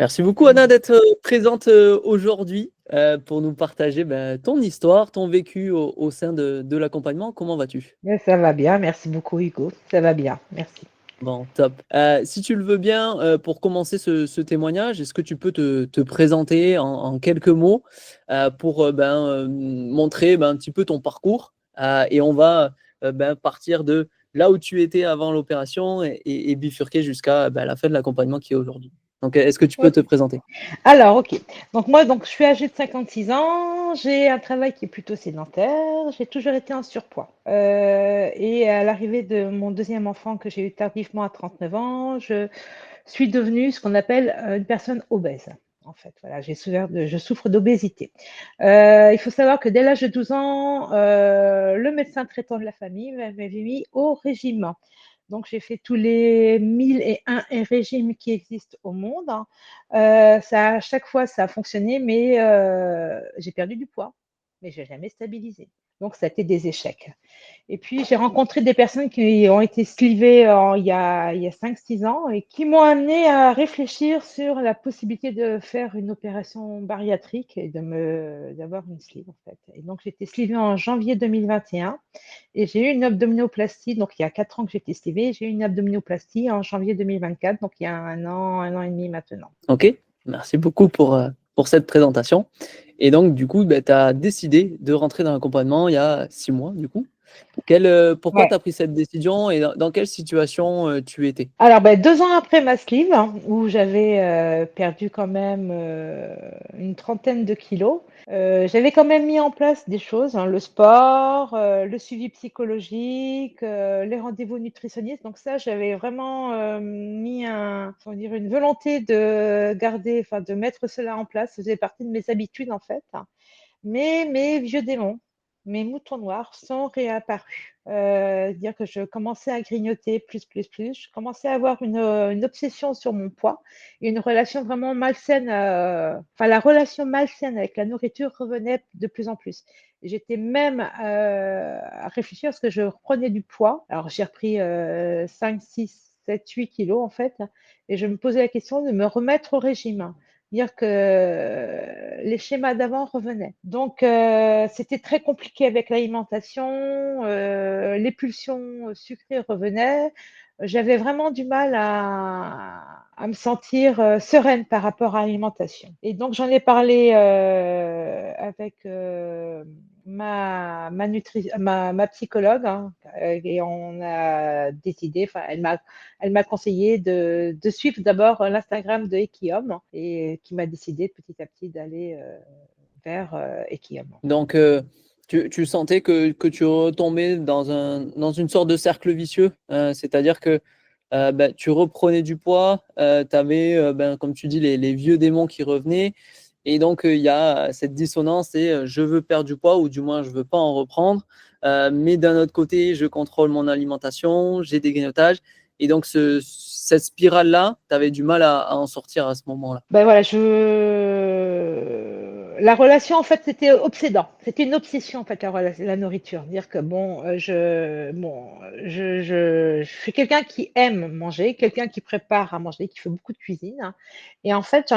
Merci beaucoup Anna d'être présente aujourd'hui pour nous partager ton histoire, ton vécu au sein de l'accompagnement. Comment vas-tu? Mais ça va bien, merci beaucoup Hugo. Ça va bien, merci. Bon, top. Si tu le veux bien, pour commencer ce témoignage, est-ce que tu peux te présenter en quelques mots pour montrer un petit peu ton parcours et on va partir de là où tu étais avant l'opération et bifurquer jusqu'à la fin de l'accompagnement qui est aujourd'hui. Donc, est-ce que tu peux te Ok. présenter? Alors, ok. Donc moi, je suis âgée de 56 ans, j'ai un travail qui est plutôt sédentaire, j'ai toujours été en surpoids. Et à l'arrivée de mon deuxième enfant que j'ai eu tardivement à 39 ans, je suis devenue ce qu'on appelle une personne obèse. En fait, voilà, je souffre d'obésité. Il faut savoir que dès l'âge de 12 ans, le médecin traitant de la famille m'avait mis au régime. Donc, j'ai fait tous les 1001 régimes qui existent au monde. À chaque fois, ça a fonctionné, mais j'ai perdu du poids, mais je n'ai jamais stabilisé. Donc, ça a été des échecs. Et puis, j'ai rencontré des personnes qui ont été slivées il y a 5-6 ans et qui m'ont amené à réfléchir sur la possibilité de faire une opération bariatrique et d'avoir une sleeve, en fait. Et donc, j'ai été slivée en janvier 2021 et j'ai eu une abdominoplastie. Donc, il y a 4 ans que j'ai été slivée. J'ai eu une abdominoplastie en janvier 2024, donc il y a un an et demi maintenant. Ok, merci beaucoup pour cette présentation. Et donc, du coup, tu as décidé de rentrer dans l'accompagnement il y a 6 mois, du coup. Pourquoi Ouais. tu as pris cette décision et dans quelle situation tu étais? Alors, 2 ans après ma sleeve, hein, où j'avais perdu quand même une trentaine de kilos, j'avais quand même mis en place des choses, hein, le sport, le suivi psychologique, les rendez-vous nutritionnistes. Donc ça, j'avais vraiment mis comment dire, une volonté de garder, enfin de mettre cela en place. Ça faisait partie de mes habitudes en fait. Mais mes vieux démons, mes moutons noirs sont réapparus. Dire que je commençais à grignoter plus. Je commençais à avoir une obsession sur mon poids et une relation vraiment malsaine. Enfin, la relation malsaine avec la nourriture revenait de plus en plus. J'étais même à réfléchir à ce que je reprenais du poids. Alors, j'ai repris 5, 6, 7, 8 kilos en fait. Et je me posais la question de me remettre au régime, dire que les schémas d'avant revenaient. Donc, c'était très compliqué avec l'alimentation, les pulsions sucrées revenaient. J'avais vraiment du mal à me sentir sereine par rapport à l'alimentation. Et donc, j'en ai parlé avec ma psychologue, hein, et on a décidé, enfin, elle m'a conseillé de suivre d'abord l'Instagram de Equium et qui m'a décidé petit à petit d'aller vers Equium. Donc, tu sentais que tu retombais dans une sorte de cercle vicieux, c'est-à-dire que tu reprenais du poids, tu avais, comme tu dis, les vieux démons qui revenaient. Et donc, il y a cette dissonance et je veux perdre du poids ou du moins je veux pas en reprendre. Mais d'un autre côté, je contrôle mon alimentation, j'ai des grignotages. Et donc, cette spirale-là, tu avais du mal à en sortir à ce moment-là. Ben voilà, la relation en fait c'était obsédant, c'était une obsession en fait la nourriture, dire que je suis quelqu'un qui aime manger, quelqu'un qui prépare à manger, qui fait beaucoup de cuisine, hein. Et en fait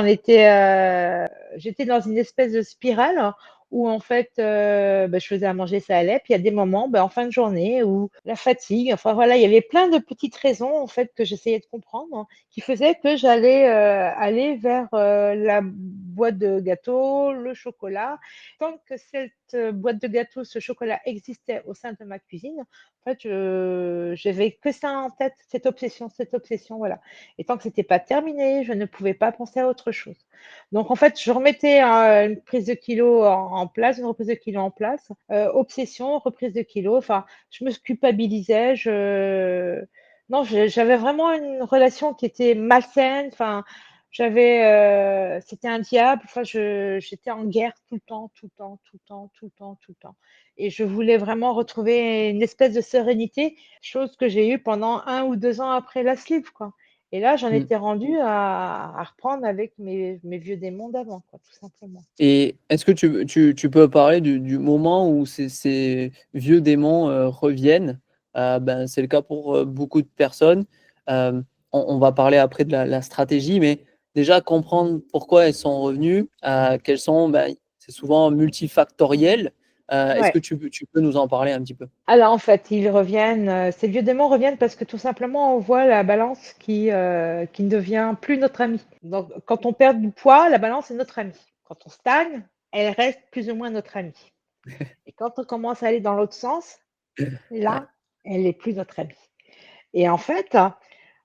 j'étais dans une espèce de spirale où en fait je faisais à manger, ça allait, puis il y a des moments en fin de journée où la fatigue, enfin voilà, il y avait plein de petites raisons en fait que j'essayais de comprendre, hein, qui faisait que j'allais aller vers la boîte de gâteaux, le chocolat. Tant que cette boîte de gâteaux, ce chocolat existait au sein de ma cuisine, en fait, j'avais que ça en tête, cette obsession, voilà. Et tant que c'était pas terminé, je ne pouvais pas penser à autre chose. Donc, en fait, je remettais une prise de kilo en place, une reprise de kilo en place, obsession, reprise de kilo. Enfin, je me culpabilisais, non, j'avais vraiment une relation qui était malsaine. Enfin, c'était un diable. Enfin, j'étais en guerre tout le temps. Et je voulais vraiment retrouver une espèce de sérénité, chose que j'ai eue pendant 1 ou 2 ans après la sleeve, quoi. Et là, j'en Mm. étais rendue à reprendre avec mes vieux démons d'avant, quoi, tout simplement. Et est-ce que tu peux parler du moment où ces vieux démons reviennent? C'est le cas pour beaucoup de personnes. On va parler après de la stratégie, mais déjà comprendre pourquoi elles sont revenues, qu'elles sont, c'est souvent multifactoriel. Est-ce Ouais. que tu peux nous en parler un petit peu? Alors en fait, ils reviennent, ces vieux démons reviennent parce que tout simplement on voit la balance qui ne devient plus notre amie. Donc quand on perd du poids, la balance est notre amie. Quand on stagne, elle reste plus ou moins notre amie. Et quand on commence à aller dans l'autre sens, Ouais, là, elle est plus notre amie. Et en fait,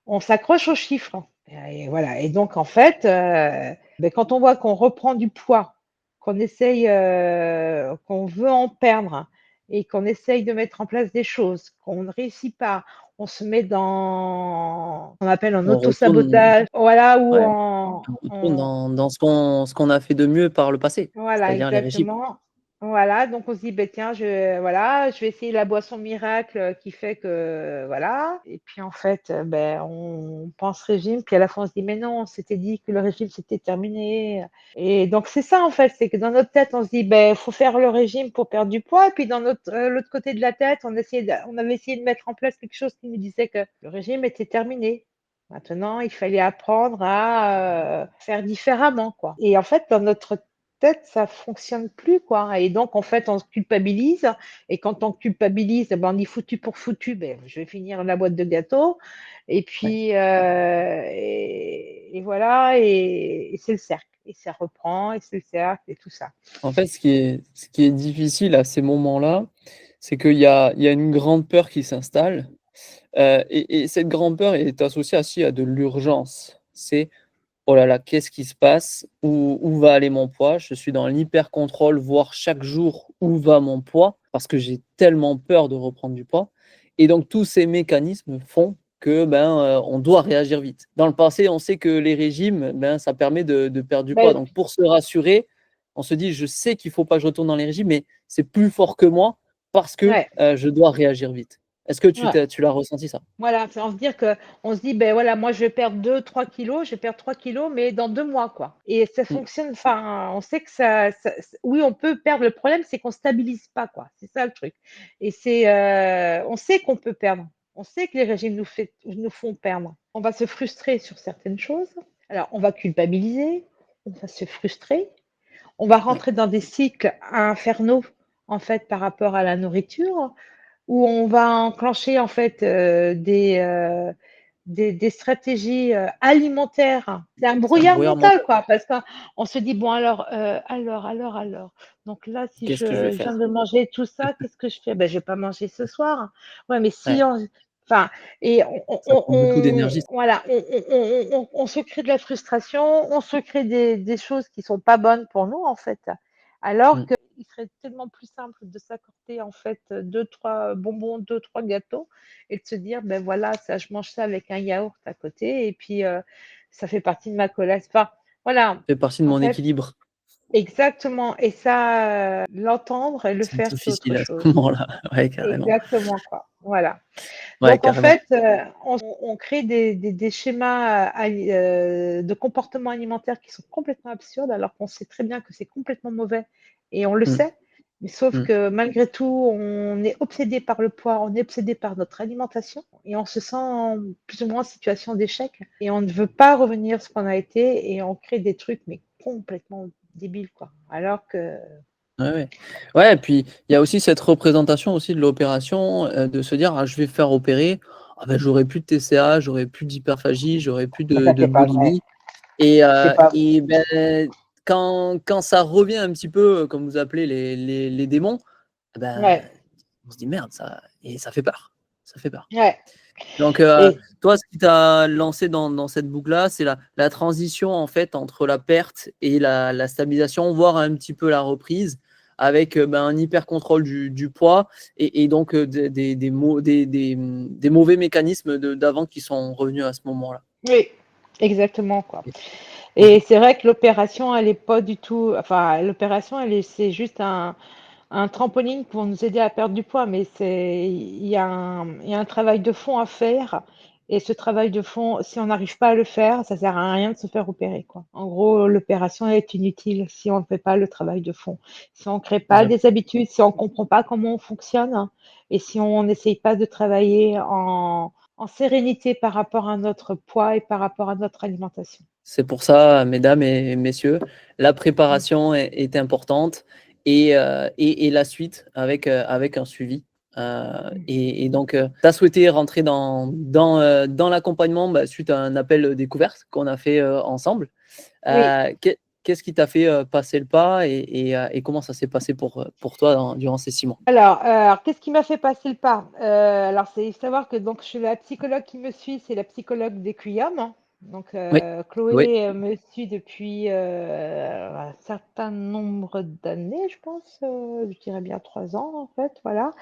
on s'accroche aux chiffres et voilà et donc en fait, quand on voit qu'on reprend du poids, qu'on essaye, qu'on veut en perdre et qu'on essaye de mettre en place des choses, qu'on ne réussit pas, on se met dans on appelle en on retourne autosabotage, voilà, ou ouais, en on retourne dans ce qu'on a fait de mieux par le passé, voilà, c'est-à-dire les régimes. exactement. Voilà, donc on se dit: «Beh, tiens, je vais essayer la boisson miracle, qui fait que voilà» et puis en fait, on pense régime, puis à la fin on se dit: «Mais non, on s'était dit que le régime c'était terminé» et donc c'est ça en fait, c'est que dans notre tête, on se dit: «Beh, faut faire le régime pour perdre du poids» et puis dans l'autre côté de la tête, on avait essayé de mettre en place quelque chose qui nous disait que le régime était terminé. Maintenant, il fallait apprendre à, faire différemment, quoi et en fait, dans notre tête, ça fonctionne plus, quoi et donc en fait, on se culpabilise et quand on culpabilise, on dit: «Foutu pour foutu, je vais finir la boîte de gâteaux» et Ouais. puis, et voilà et c'est le cercle et ça reprend et c'est le cercle et tout ça. En fait, ce qui est difficile à ces moments-là, c'est qu'il y a une grande peur qui s'installe, et cette grande peur est associée aussi à de l'urgence. C'est: «Oh là là, qu'est-ce qui se passe? Où va aller mon poids?» Je suis dans l'hyper contrôle, voir chaque jour où va mon poids, parce que j'ai tellement peur de reprendre du poids et donc tous ces mécanismes font que, on doit réagir vite. Dans le passé, on sait que les régimes, ça permet de perdre du poids, Beh, donc pour se rassurer, on se dit: «Je sais qu'il faut pas que je retourne dans les régimes, mais c'est plus fort que moi parce que, ouais, je dois réagir vite». Est-ce que ouais. tu l'as ressenti ça? Voilà, c'est en se dire qu'on se dit: ben voilà, moi je vais perdre 2, 3 kilos, je vais perdre 3 kilos, mais dans 2 mois, quoi» et ça Mmh, fonctionne, enfin, on sait que ça oui, on peut perdre. Le problème, c'est qu'on stabilise pas, quoi. C'est ça le truc et on sait qu'on peut perdre. On sait que les régimes nous font perdre. On va se frustrer sur certaines choses. Alors, on va culpabiliser, on va se frustrer, on va ouais, rentrer dans des cycles infernaux, en fait, par rapport à la nourriture. Où on va enclencher en fait, des stratégies, alimentaires. C'est un c'est un brouillard brouillard mental mental. quoi, parce qu'on se dit: «Bon alors, donc là si Qu'est-ce que je vais je viens faire? de manger tout ça, qu'est-ce que je fais? Ben je vais pas manger ce soir. Ouais mais si Ouais, on» enfin et ça prend beaucoup d'énergie. voilà, on se crée de la frustration, on se crée des choses qui sont pas bonnes pour nous en fait. Alors Mmh. il serait tellement plus simple de s'accorder en fait, 2-3 bonbons, 2-3 gâteaux et de se dire: «Ben voilà, ça je mange ça avec un yaourt à côté et puis, ça fait partie de ma collation». Enfin, voilà, Fait partie de en mon fait équilibre. exactement et ça, l'entendre et le C'est faire, c'est autre difficile à ce chose. moment-là. Ouais, carrément. Exactement, quoi, voilà. Ouais, Donc en carrément. fait, on crée des schémas, de comportement alimentaire qui sont complètement absurdes, alors qu'on sait très bien que c'est complètement mauvais et on le Mmh, sait. Mais sauf mmh. que malgré tout, on est obsédé par le poids, on est obsédé par notre alimentation et on se sent plus ou moins en situation d'échec et on ne veut pas revenir ce qu'on a été et on crée des trucs mais complètement débiles, quoi. Alors que Ouais, ouais. Ouais et puis il y a aussi cette représentation aussi de l'opération, de se dire: «Ah je vais faire opérer, ah bah, j'aurai plus de TCA, j'aurai plus d'hyperphagie, j'aurai plus mais de ça, de c'est pas vrai. boulimie» et C'est pas quand ça revient un petit peu, comme vous appelez les démons, eh ben, ouais, on se dit: «Merde ça» et ça fait peur, ça fait peur. ouais Donc, et toi, ce qui t'a lancé dans cette boucle-là, c'est la transition, en fait, entre la perte et la stabilisation, voire un petit peu la reprise avec, un hyper contrôle du poids et donc, des mauvais mécanismes d'avant qui sont revenus à ce moment-là. oui, exactement, quoi. Mmh. Et c'est vrai que l'opération, elle est pas du tout enfin, l'opération, c'est juste un trampoline pour nous aider à perdre du poids, mais il y a un travail de fond à faire et ce travail de fond, si on n'arrive pas à le faire, ça sert à rien de se faire opérer, quoi. En gros, l'opération est inutile si on ne fait pas le travail de fond. Si on crée C'est pas ça. des habitudes, si on comprend pas comment on fonctionne hein, et si on n'essaye pas de travailler en sérénité par rapport à notre poids et par rapport à notre alimentation. C'est pour ça, mesdames et messieurs, la Mmh. préparation est importante et la suite avec un suivi. Mmh. Et donc, tu as souhaité rentrer dans l'accompagnement, bah, suite à un appel découverte qu'on a fait ensemble. Oui. Qu'est-ce qui t'a fait passer le pas et comment ça s'est passé pour toi durant ces 6 mois? Alors, qu'est-ce qui m'a fait passer le pas? Alors c'est savoir que donc je suis la psychologue qui me suit, c'est la psychologue d'Equium, hein. Donc Oui, oui, Chloé, me suit depuis, un certain nombre d'années, je pense, je dirais bien 3 ans, en fait, voilà.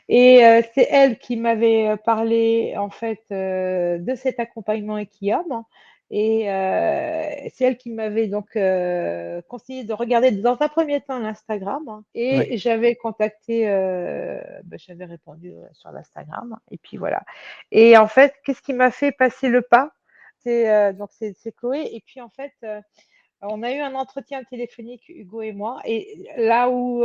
Et c'est elle qui m'avait, parlé, en fait, de cet accompagnement Equium et c'est elle qui m'avait donc, conseillé de regarder dans un premier temps l'Instagram, hein, oui. et j'avais contacté, j'avais répondu, sur l'Instagram et puis voilà. Et en fait, qu'est-ce qui m'a fait passer le pas? C'est Chloé et puis en fait, on a eu un entretien téléphonique, Hugo et moi, et là où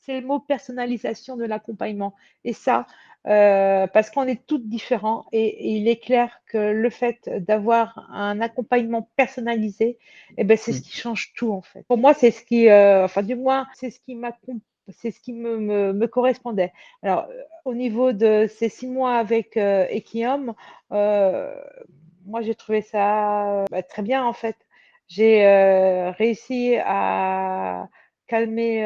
c'est le mot personnalisation de l'accompagnement. Et ça, parce qu'on est toutes différents, et il est clair que le fait d'avoir un accompagnement personnalisé, eh ben, c'est ce Mmh. qui change tout en fait. Pour moi, c'est ce qui, enfin du moins, c'est ce qui me correspondait. Alors, au niveau de ces 6 mois avec Equium, euh, moi j'ai trouvé ça très bien en fait. J'ai réussi à calmer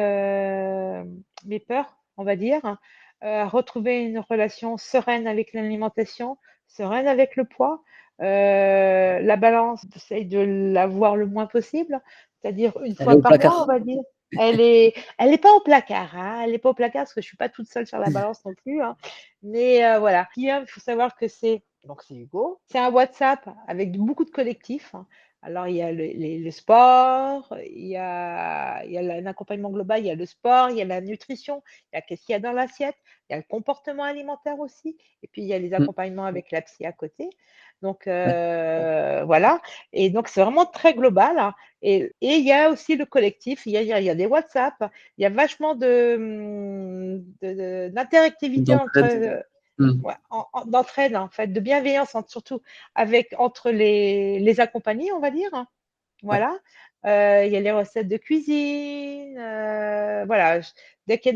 mes peurs, on va dire, à retrouver une relation sereine avec l'alimentation, sereine avec le poids. La balance, j'essaye de l'avoir le moins possible, c'est-à-dire une Elle est fois au par mois, on placard. va dire. Elle est pas au placard, hein. Elle est pas au placard parce que je suis pas toute seule sur la balance non plus, hein. Mais voilà. Puis, il faut savoir que c'est Hugo. C'est un WhatsApp avec beaucoup de collectifs, hein. Alors, il y a le sport, il y a un accompagnement global, il y a le sport, il y a la nutrition, il y a qu'est-ce qu'il y a dans l'assiette, il y a le comportement alimentaire aussi, et puis il y a les Mmh, accompagnements avec la psy à côté. Donc, ouais. voilà. Et donc, c'est vraiment très global, hein. Et il y a aussi le collectif, il y a des WhatsApp, il y a vachement d'interactivité entre, D'entraide. Mmh. ouais, d'entraide, en fait, de bienveillance, surtout entre les accompagnés, on va dire, hein. Ouais. Voilà. Il y a les recettes de cuisine, voilà. Dès que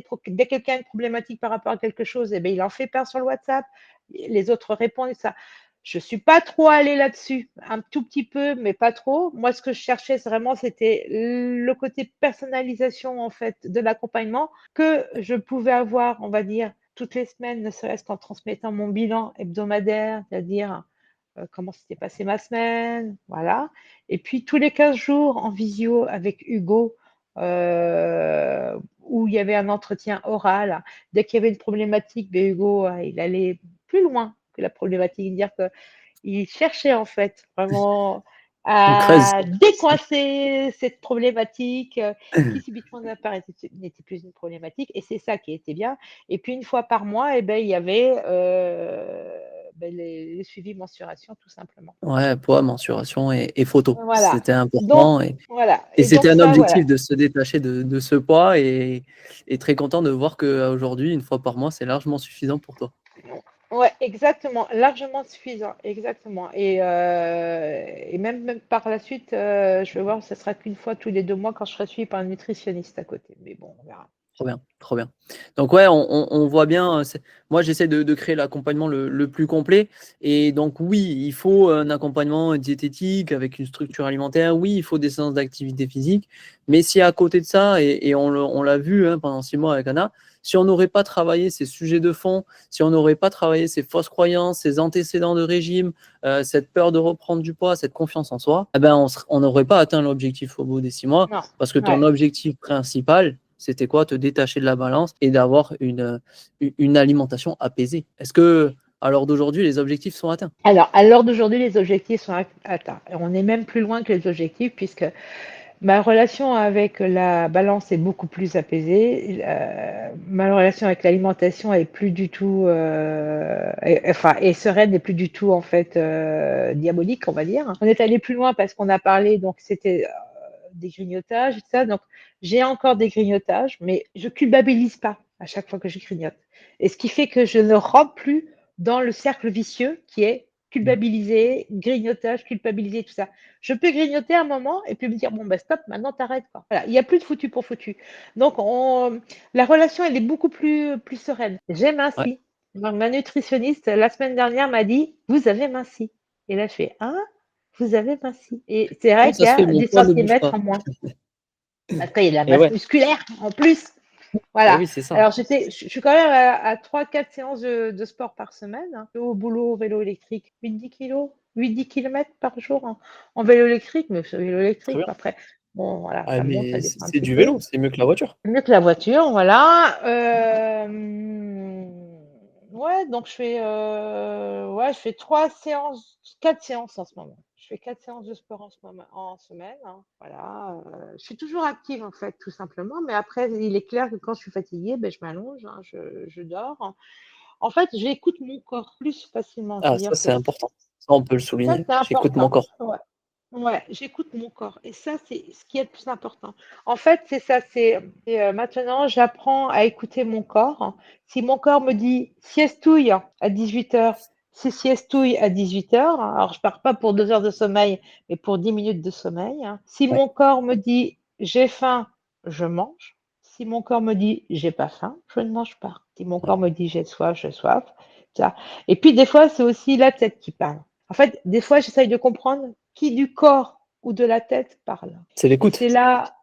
quelqu'un a une problématique par rapport à quelque chose, eh ben, il en fait part sur le WhatsApp. Les autres répondent et ça. Je suis pas trop allée là-dessus, un tout petit peu, mais pas trop. Moi, ce que je cherchais vraiment, c'était le côté personnalisation, en fait, de l'accompagnement que je pouvais avoir, on va dire, toutes les semaines, ne serait-ce qu'en transmettant mon bilan hebdomadaire, c'est-à-dire comment s'était passée ma semaine, voilà. Et puis tous les 15 jours en visio avec Hugo, où il y avait un entretien oral. Dès qu'il y avait une problématique, ben Hugo, il allait plus loin que la problématique, dire qu'il cherchait en fait vraiment On creuse. à décoincer cette problématique qui subitement n'était plus une problématique, et c'est ça qui était bien. Et puis une fois par mois, eh ben, il y avait les suivis mensuration tout simplement. Ouais, poids, mensuration et photo. Voilà. C'était Donc important voilà. et Et c'était donc un ça, voilà. objectif de se détacher de ce poids et très content de voir qu'aujourd'hui, une fois par mois, c'est largement suffisant pour toi. Ouais, exactement, largement suffisant, exactement. Et même par la suite, je vais voir, ce sera qu'une fois tous les 2 mois quand je serai suivie par un nutritionniste à côté. Mais bon, on verra. Trop bien, trop bien. Donc ouais, on voit bien, moi j'essaie de créer l'accompagnement le plus complet. Et donc oui, il faut un accompagnement diététique avec une structure alimentaire. Oui, il faut des séances d'activité physique. Mais si à côté de ça, et on l'a vu hein, pendant 6 mois avec Anna, si on n'aurait pas travaillé ces sujets de fond, si on n'aurait pas travaillé ces fausses croyances, ces antécédents de régime, cette peur de reprendre du poids, cette confiance en soi, eh ben on n'aurait pas atteint l'objectif au bout des 6 mois. Non, Parce que ton ouais. objectif principal, c'était quoi? Te détacher de la balance et d'avoir une alimentation apaisée. Est-ce que, à l'heure d'aujourd'hui, les objectifs sont atteints? Alors, à l'heure d'aujourd'hui, les objectifs sont atteints. Et on est même plus loin que les objectifs puisque ma relation avec la balance est beaucoup plus apaisée. Ma relation avec l'alimentation est plus du tout, enfin, est sereine, et plus du tout en fait diabolique, on va dire. On est allé plus loin parce qu'on a parlé, donc c'était des grignotages et tout ça. Donc j'ai encore des grignotages, mais je culpabilise pas à chaque fois que je grignote. Et ce qui fait que je ne rentre plus dans le cercle vicieux qui est culpabiliser, grignotage, culpabiliser, tout ça. Je peux grignoter un moment et puis me dire, bon, bah, stop, maintenant t'arrêtes, quoi. Voilà, il n'y a plus de foutu pour foutu. Donc, la relation, elle est beaucoup plus sereine. J'ai Ouais. minci. Donc, ma nutritionniste, la semaine dernière, m'a dit, vous avez minci. Et là, je fais, hein, vous avez minci. Et c'est vrai Comment qu'il ça y se fait? a Mon des poids ne bouge centimètres pas. en moins. Parce qu'il y a de la Et masse ouais, musculaire en plus. et Voilà. oui, c'est ça. Alors, je suis quand même à 3-4 séances de sport par semaine, hein. Au boulot, au vélo électrique, 8-10 kilos, 8-10 km par jour en vélo électrique, mais ce vélo Très électrique, bien. après, bon, voilà, Ah, ça monte, ça mais descend un c'est petit du peu. vélo, c'est mieux que la voiture. Mieux que la voiture, voilà. Ouais, donc ouais, je fais 4 séances en ce moment. Je fais 4 séances de sport en ce moment, en semaine, hein. Voilà. Je suis toujours active en fait, tout simplement. Mais après, il est clair que quand je suis fatiguée, ben, je m'allonge, hein, je dors. En fait, j'écoute mon corps plus facilement. Ah, ça, C'est-à-dire c'est que important. Ça, on peut le ça, souligner. c'est J'écoute mon important. corps. Ouais. Ouais, j'écoute mon corps et ça, c'est ce qui est le plus important. En fait, c'est ça, maintenant, j'apprends à écouter mon corps. Si mon corps me dit siestouille à 18 heures, c'est siestouille à 18 heures. Alors, je pars pas pour 2 heures de sommeil, mais pour 10 minutes de sommeil. Si Ouais. mon corps me dit j'ai faim, je mange. Si mon corps me dit j'ai pas faim, je ne mange pas. Si mon Ouais. corps me dit j'ai soif. Ça. Et puis, des fois, c'est aussi la tête qui parle. En fait, des fois, j'essaye de comprendre qui du corps ou de la tête parle. C'est Et l'écoute. c'est là,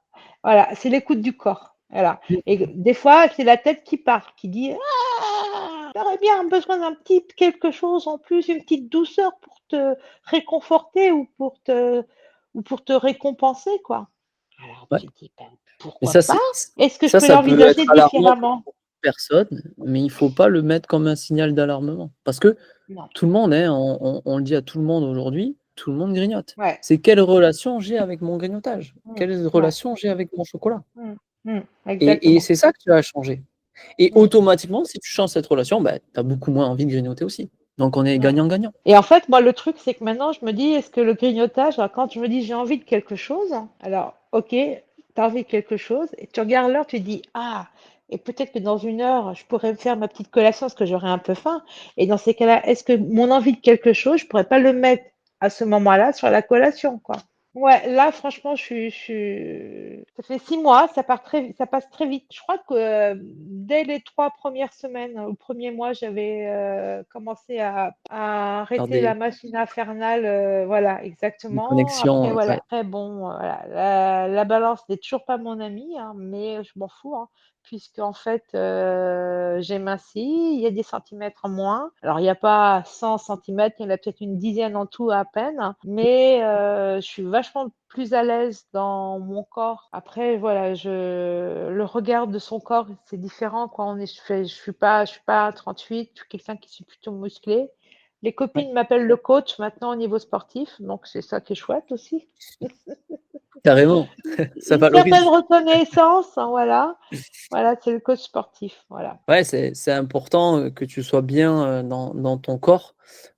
voilà, c'est l'écoute du corps. Voilà. Mm. Et des fois, c'est la tête qui parle, qui dit ah, j'aurais bien besoin d'un petit quelque chose en plus, une petite douceur pour te réconforter ou pour te récompenser, quoi. Alors, Ouais. tu dis ben, Mais pourquoi ça, pas? Est-ce que je peux ça peut être l'envisager alarmant différemment? pour personne, mais il faut pas le mettre comme un signal d'alarmement. Parce que Non. tout le monde, hein, on le dit à tout le monde aujourd'hui, tout le monde grignote. Ouais. C'est quelle relation j'ai avec mon grignotage? Mm. Quelle Ouais. relation j'ai avec mon chocolat? Mm. Mm. Et Exactement. c'est ça que tu as à changer. Et Mm. automatiquement, si tu changes cette relation, bah, tu as beaucoup moins envie de grignoter aussi. Donc on est Ouais. gagnant-gagnant. Et en fait, moi, le truc, c'est que maintenant, je me dis, est-ce que le grignotage, alors, quand je me dis j'ai envie de quelque chose, alors, ok, tu as envie de quelque chose, et tu regardes l'heure, tu dis, ah, et peut-être que dans 1 heure, je pourrais me faire ma petite collation parce que j'aurai un peu faim. Et dans ces cas-là, est-ce que mon envie de quelque chose, je pourrais pas le mettre à ce moment-là sur la collation, quoi? Ouais, là, franchement, ça fait 6 mois, ça passe très vite. Je crois que dès les 3 premières semaines, au premier mois, j'avais commencé à Faire arrêter la des machine infernale. Voilà, exactement. Après, connexions. voilà, Ouais. très bon, voilà, la balance n'est toujours pas mon amie, hein, mais je m'en fous, hein, puisque en fait, j'ai minci, il y a des centimètres en moins. Alors, il n'y a pas 100 centimètres, il y en a peut-être une dizaine en tout à peine, mais je suis vachement plus à l'aise dans mon corps. Après, voilà, le regard de son corps, c'est différent, quoi. Je suis pas 38, je suis quelqu'un qui suis plutôt musclé. Les Ouais. copines m'appellent le coach maintenant au niveau sportif, donc c'est ça qui est chouette aussi. Carrément, ça Une certaine valorise. reconnaissance, hein, voilà. Voilà, c'est le coach sportif, voilà. Ouais, c'est important, que tu sois bien, dans ton corps,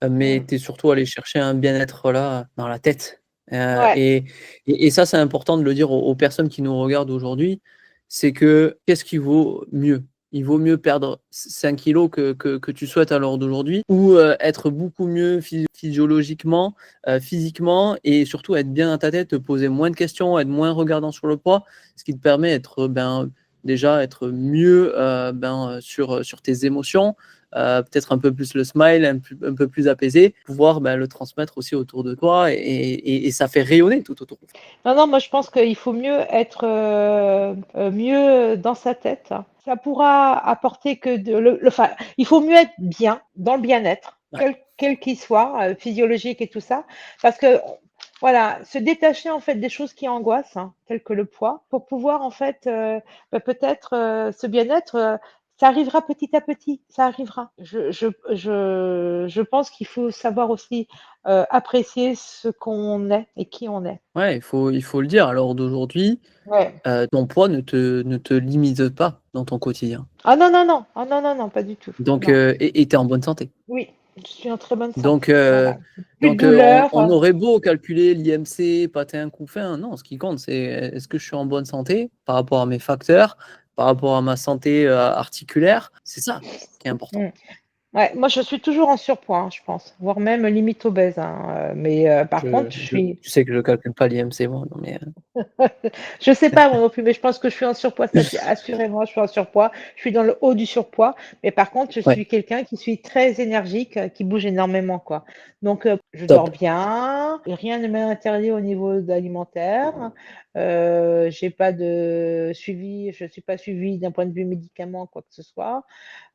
mais Mm. tu es surtout allé chercher un bien-être là, dans la tête, Ouais, et ça, c'est important de le dire aux personnes qui nous regardent aujourd'hui, c'est que qu'est-ce qui vaut mieux? Il vaut mieux perdre 5 kilos que tu souhaites à l'heure d'aujourd'hui ou, être beaucoup mieux physiologiquement, physiquement et surtout être bien dans ta tête, te poser moins de questions, être moins regardant sur le poids, ce qui te permet d'être, ben, déjà être mieux sur tes émotions, peut-être un peu plus le smile, un peu plus apaisé, pouvoir le transmettre aussi autour de toi et ça fait rayonner tout autour. non, non, moi je pense qu'il faut mieux être mieux dans sa tête. Ça pourra apporter que enfin, il faut mieux être bien dans le bien-être, Ouais, quel qu'il soit, physiologique et tout ça, parce que voilà, se détacher en fait des choses qui angoissent, hein, telles que le poids, pour pouvoir en fait peut-être ce bien-être, ça arrivera petit à petit, ça arrivera. Je pense qu'il faut savoir aussi apprécier ce qu'on est et qui on est. ouais, il faut le dire. À l'heure d'aujourd'hui, Ouais. ton poids ne te limite pas dans ton quotidien. Ah non, non, non. Ah non, non, non, pas du tout. Donc, Non. et tu es en bonne santé. Oui, je suis en très bonne Donc, santé. Voilà. Plus de on, douleur. on aurait beau calculer l'IMC, pâté un coup fin, non, ce qui compte, c'est est-ce que je suis en bonne santé par rapport à mes facteurs, par rapport à ma santé articulaire, c'est ça qui est important. Mm. Ouais, moi, je suis toujours en surpoids, hein, je pense, voire même limite obèse, hein, mais par contre, Tu sais que je calcule pas l'IMC, moi, non, mais je sais pas moi non plus, mais je pense que je suis en surpoids, ça c'est assurément, je suis en surpoids. Je suis dans le haut du surpoids, mais par contre, je ouais, suis quelqu'un qui suis très énergique, qui bouge énormément, quoi. Donc, je dors top. bien, rien ne m'est interdit au niveau alimentaire. J'ai pas de suivi, je suis pas suivie d'un point de vue médicament, quoi que ce soit.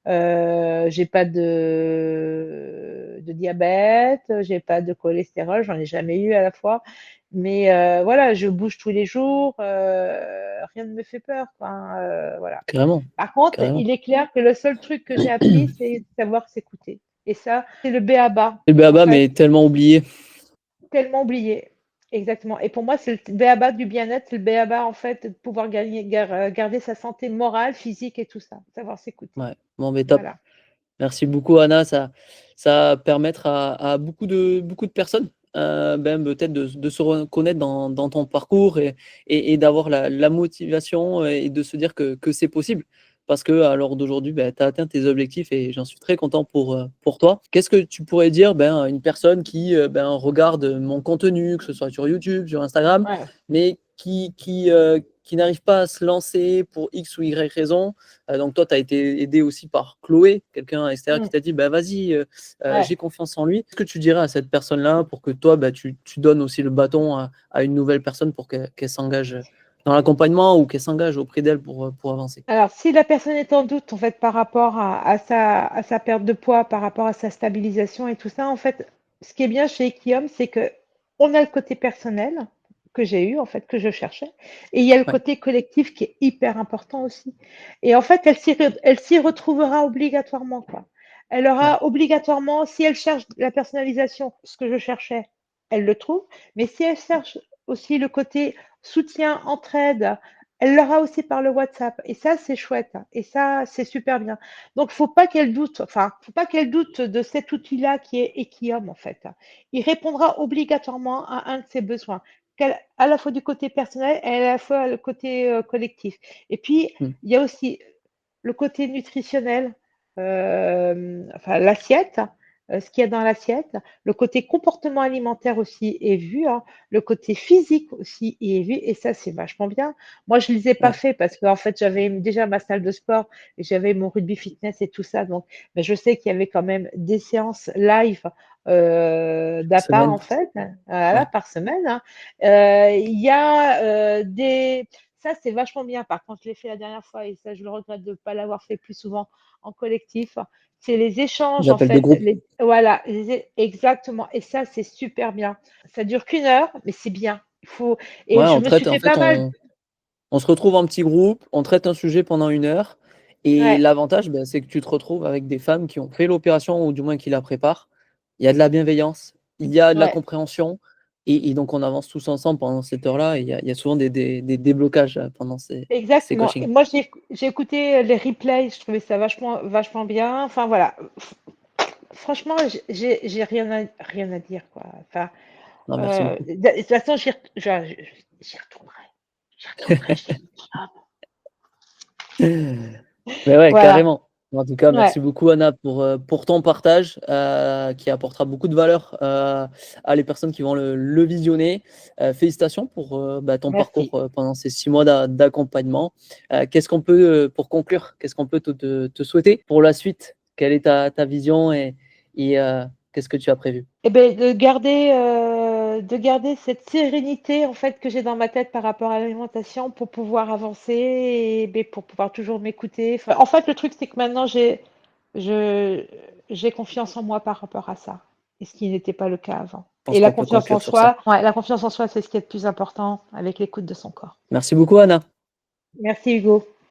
J'ai pas de diabète, j'ai pas de cholestérol, j'en ai jamais eu à la fois. Mais voilà, je bouge tous les jours, rien ne me fait peur, quoi, hein, voilà. Carrément, Par contre, carrément. il est clair que le seul truc que j'ai appris, c'est savoir s'écouter. Et ça, c'est le b.a.-ba. C'est le En béaba, fait, mais tellement oublié. tellement oublié. Exactement. Et pour moi, c'est le b.a.-ba du bien-être, c'est le b.a.-ba, en fait, de pouvoir garder sa santé morale, physique et tout ça. Savoir s'écouter. Ouais, bon, mais top. Voilà. Merci beaucoup, Anna. Ça va permettre à beaucoup de personnes, ben, peut-être de se reconnaître dans ton parcours et d'avoir la motivation et de se dire que c'est possible. Parce que à l'heure d'aujourd'hui, ben, tu as atteint tes objectifs et j'en suis très content pour toi. Qu'est-ce que tu pourrais dire ben, à une personne qui ben, regarde mon contenu, que ce soit sur YouTube, sur Instagram, Ouais. mais qui n'arrive pas à se lancer pour X ou Y raison? Donc toi, tu as été aidé aussi par Chloé, quelqu'un extérieur qui Mm. t'a dit, bah, vas-y, Ouais. j'ai confiance en lui. Qu'est-ce que tu dirais à cette personne-là pour que toi, bah, tu donnes aussi le bâton à une nouvelle personne pour qu'elle s'engage dans l'accompagnement ou qu'elle s'engage auprès d'elle pour avancer? Alors, si la personne est en doute, en fait, par rapport à sa perte de poids, par rapport à sa stabilisation et tout ça, en fait, ce qui est bien chez Equium, c'est que on a le côté personnel que j'ai eu, en fait, que je cherchais, et il y a le Ouais, côté collectif qui est hyper important aussi. Et en fait, elle s'y retrouvera obligatoirement, quoi. Elle ouais, aura obligatoirement, si elle cherche la personnalisation, ce que je cherchais, elle le trouve, mais si elle cherche aussi le côté soutien, entraide, elle l'aura aussi par le WhatsApp et ça, c'est chouette, hein, et ça, c'est super bien. Donc faut pas qu'elle doute de cet outil-là qui est Equium, en fait. Il répondra obligatoirement à un de ses besoins, à la fois du côté personnel et à la fois le côté collectif. Et puis, mm, il y a aussi le côté nutritionnel, enfin l'assiette, ce qu'il y a dans l'assiette, le côté comportement alimentaire aussi est vu, hein, le côté physique aussi est vu, et ça, c'est vachement bien. Moi, je ne les ai pas ouais, fait parce qu'en fait, j'avais déjà ma salle de sport et j'avais mon rugby fitness et tout ça. Donc, mais je sais qu'il y avait quand même des séances live d'appart, en semaine, fait, voilà, ouais, par semaine, hein. Il y a des. Ça, c'est vachement bien. Par contre, je l'ai fait la dernière fois et ça, je le regrette de ne pas l'avoir fait plus souvent en collectif. C'est les des échanges, en appels de fait. groupe. Voilà, exactement. Et ça, c'est super bien. Ça dure qu'une heure, mais c'est bien. Et Ouais, je me suis en fait fait, pas mal. on se retrouve en petit groupe, on traite un sujet pendant 1 heure. Et Ouais, l'avantage, ben, c'est que tu te retrouves avec des femmes qui ont fait l'opération ou du moins qui la préparent. Il y a de la bienveillance, il y a de la ouais, compréhension. Et donc, on avance tous ensemble pendant cette heure-là. Et il y a souvent des déblocages pendant ces exactement. Et coachings. moi, j'ai écouté les replays, je trouvais ça vachement, vachement bien. Enfin, voilà. Franchement, j'ai rien à dire, quoi. Enfin, Non, merci beaucoup. de toute façon, j'y retournerai. J'y retournerai chez Ikea. Mais ouais, Voilà. carrément. En tout cas, Ouais, merci beaucoup, Anna, pour ton partage qui apportera beaucoup de valeur à les personnes qui vont le visionner. Félicitations pour bah, ton parcours merci. pendant ces 6 mois d'accompagnement. Qu'est-ce qu'on peut, pour conclure, qu'est-ce qu'on peut te souhaiter pour la suite? Quelle est ta vision et qu'est-ce que tu as prévu? Eh ben, de garder cette sérénité, en fait, que j'ai dans ma tête par rapport à l'alimentation pour pouvoir avancer et beh, pour pouvoir toujours m'écouter. Enfin, en fait, le truc, c'est que maintenant, je j'ai confiance en moi par rapport à ça, et ce qui n'était pas le cas avant. Je pense Et la qu'on peut confiance en conclure sur ça. soi, ouais, la confiance en soi, c'est ce qui est le plus important avec l'écoute de son corps. Merci beaucoup, Anna. Merci Hugo.